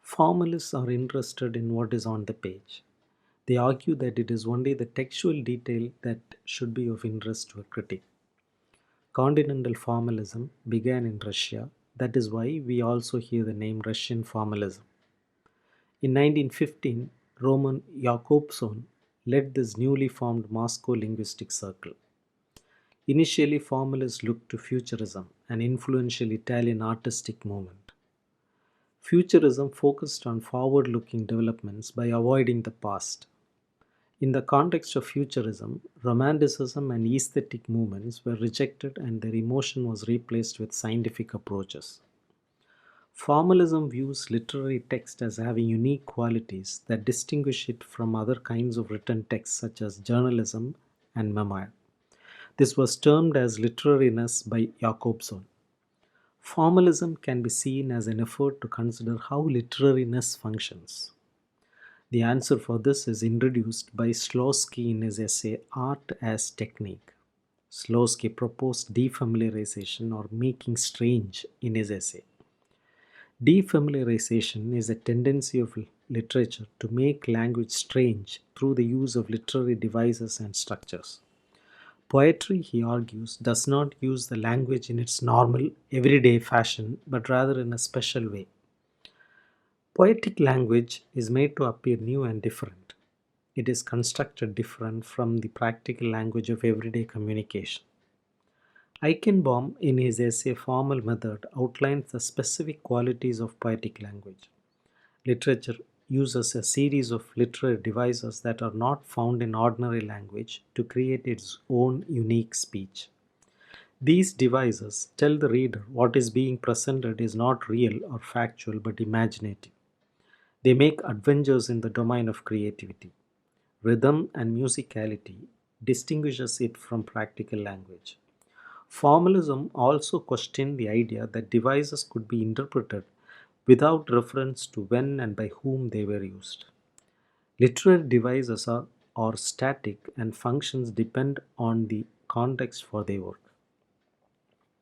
Formalists are interested in what is on the page. They argue that it is only the textual detail that should be of interest to a critic. Continental formalism began in Russia. That is why we also hear the name Russian formalism. In 1915, Roman Jakobson led this newly formed Moscow linguistic circle. Initially, formalists looked to Futurism, an influential Italian artistic movement. Futurism focused on forward looking developments by avoiding the past. In the context of Futurism, Romanticism and aesthetic movements were rejected and their emotion was replaced with scientific approaches. Formalism views literary text as having unique qualities that distinguish it from other kinds of written text such as journalism and memoir. This was termed as literariness by Jakobson. Formalism can be seen as an effort to consider how literariness functions. The answer for this is introduced by Slowsky in his essay Art as Technique. Slowsky proposed defamiliarization or making strange in his essay. Defamiliarization is a tendency of literature to make language strange through the use of literary devices and structures. Poetry, he argues, does not use the language in its normal, everyday fashion, but rather in a special way. Poetic language is made to appear new and different. It is constructed different from the practical language of everyday communication. Eichenbaum, in his essay Formal Method, outlines the specific qualities of poetic language. Literature uses a series of literary devices that are not found in ordinary language to create its own unique speech. These devices tell the reader what is being presented is not real or factual but imaginative. They make adventures in the domain of creativity. Rhythm and musicality distinguishes it from practical language. Formalism also questioned the idea that devices could be interpreted without reference to when and by whom they were used. Literary devices are static and functions depend on the context for their work.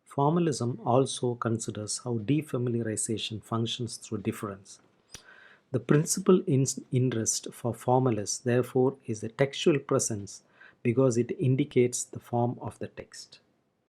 Formalism also considers how defamiliarization functions through difference. The principal interest for formalists, therefore, is the textual presence because it indicates the form of the text.